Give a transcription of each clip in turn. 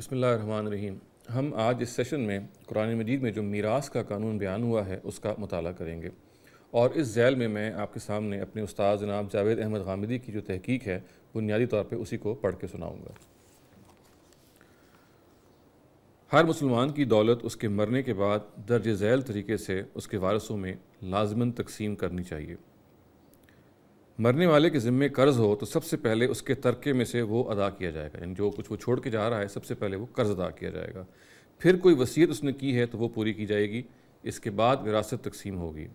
بسم اللہ الرحمن الرحیم۔ ہم آج اس سیشن میں قرآن مجید میں جو میراث کا قانون بیان ہوا ہے اس کا مطالعہ کریں گے، اور اس ذیل میں آپ کے سامنے اپنے استاد جناب جاوید احمد غامدی کی جو تحقیق ہے بنیادی طور پہ اسی کو پڑھ کے سناؤں گا۔ ہر مسلمان کی دولت اس کے مرنے کے بعد درج ذیل طریقے سے اس کے وارثوں میں لازماً تقسیم کرنی چاہیے۔ مرنے والے کے ذمے قرض ہو تو سب سے پہلے اس کے ترکے میں سے وہ ادا کیا جائے گا، یعنی جو کچھ وہ چھوڑ کے جا رہا ہے سب سے پہلے وہ قرض ادا کیا جائے گا۔ پھر کوئی وصیت اس نے کی ہے تو وہ پوری کی جائے گی۔ اس کے بعد وراثت تقسیم ہوگی۔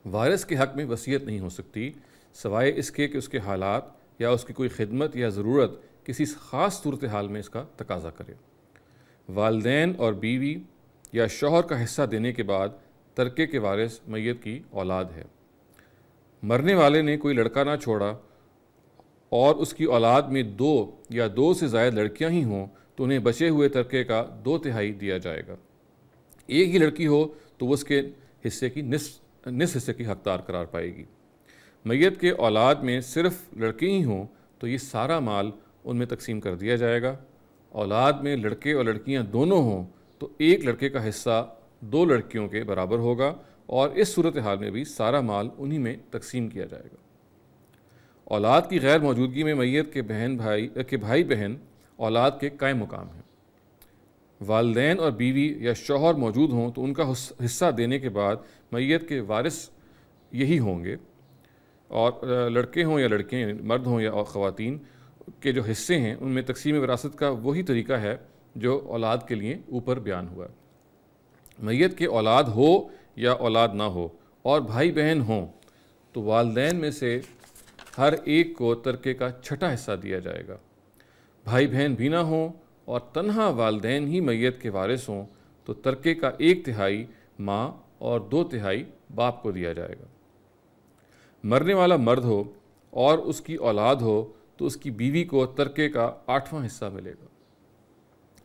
وارث کے حق میں وصیت نہیں ہو سکتی سوائے اس کے کہ اس کے حالات یا اس کی کوئی خدمت یا ضرورت کسی خاص صورتحال میں اس کا تقاضا کرے۔ والدین اور بیوی یا شوہر کا حصہ دینے کے بعد ترکے کے وارث میت کی اولاد ہے۔ مرنے والے نے کوئی لڑکا نہ چھوڑا اور اس کی اولاد میں دو یا دو سے زائد لڑکیاں ہی ہوں تو انہیں بچے ہوئے ترکے کا 2/3 دیا جائے گا۔ ایک ہی لڑکی ہو تو وہ اس کے حصے کی نصف حصے کی حقدار قرار پائے گی۔ میت کے اولاد میں صرف لڑکے ہی ہوں تو یہ سارا مال ان میں تقسیم کر دیا جائے گا۔ اولاد میں لڑکے اور لڑکیاں دونوں ہوں تو ایک لڑکے کا حصہ 2 لڑکیوں کے برابر ہوگا، اور اس صورتحال میں بھی سارا مال انہی میں تقسیم کیا جائے گا۔ اولاد کی غیر موجودگی میں میت کے بھائی بہن اولاد کے قائم مقام ہیں۔ والدین اور بیوی یا شوہر موجود ہوں تو ان کا حصہ دینے کے بعد میت کے وارث یہی ہوں گے، اور لڑکے ہوں یا لڑکیاں، مرد ہوں یا خواتین کے جو حصے ہیں ان میں تقسیم وراثت کا وہی طریقہ ہے جو اولاد کے لیے اوپر بیان ہوا۔ میت کے اولاد ہو یا اولاد نہ ہو اور بھائی بہن ہوں تو والدین میں سے ہر ایک کو ترکے کا 6واں حصہ دیا جائے گا۔ بھائی بہن بھی نہ ہوں اور تنہا والدین ہی میت کے وارث ہوں تو ترکے کا 1/3 ماں اور 2/3 باپ کو دیا جائے گا۔ مرنے والا مرد ہو اور اس کی اولاد ہو تو اس کی بیوی کو ترکے کا 8واں حصہ ملے گا۔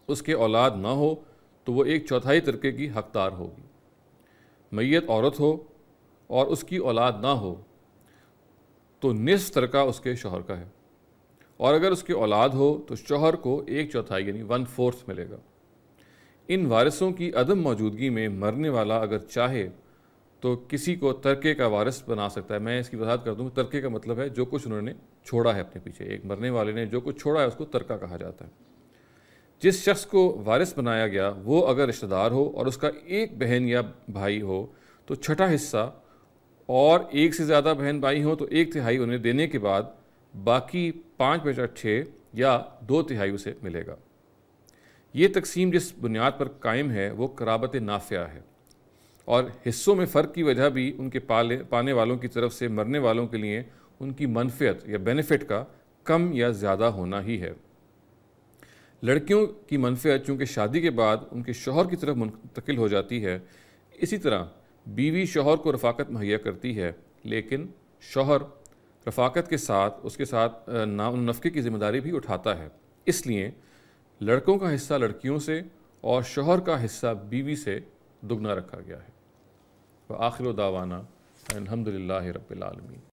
اس کے اولاد نہ ہو تو وہ 1/4 ترکے کی حقدار ہوگی۔ میت عورت ہو اور اس کی اولاد نہ ہو تو نصف ترکہ اس کے شوہر کا ہے، اور اگر اس کی اولاد ہو تو شوہر کو 1/4 یعنی 1/4 ملے گا۔ ان وارثوں کی عدم موجودگی میں مرنے والا اگر چاہے تو کسی کو ترکے کا وارث بنا سکتا ہے۔ میں اس کی وضاحت کر دوں، ترکے کا مطلب ہے جو کچھ انہوں نے چھوڑا ہے اپنے پیچھے۔ ایک مرنے والے نے جو کچھ چھوڑا ہے اس کو ترکہ کہا جاتا ہے۔ جس شخص کو وارث بنایا گیا وہ اگر رشتہ دار ہو اور اس کا ایک بہن یا بھائی ہو تو 6واں حصہ، اور ایک سے زیادہ بہن بھائی ہوں تو 1/3 انہیں دینے کے بعد باقی 5/6 یا 2/3 اسے ملے گا۔ یہ تقسیم جس بنیاد پر قائم ہے وہ قرابت نافعہ ہے، اور حصوں میں فرق کی وجہ بھی ان کے پانے والوں کی طرف سے مرنے والوں کے لیے ان کی منفعت یا بینیفٹ کا کم یا زیادہ ہونا ہی ہے۔ لڑکیوں کی منفعت چونکہ شادی کے بعد ان کے شوہر کی طرف منتقل ہو جاتی ہے، اسی طرح بیوی شوہر کو رفاقت مہیا کرتی ہے، لیکن شوہر رفاقت کے ساتھ اس کے ساتھ نفقے کی ذمہ داری بھی اٹھاتا ہے۔ اس لیے لڑکوں کا حصہ لڑکیوں سے اور شوہر کا حصہ بیوی سے دگنا رکھا گیا ہے۔ وآخر دعوانا الحمدللہ رب العالمین۔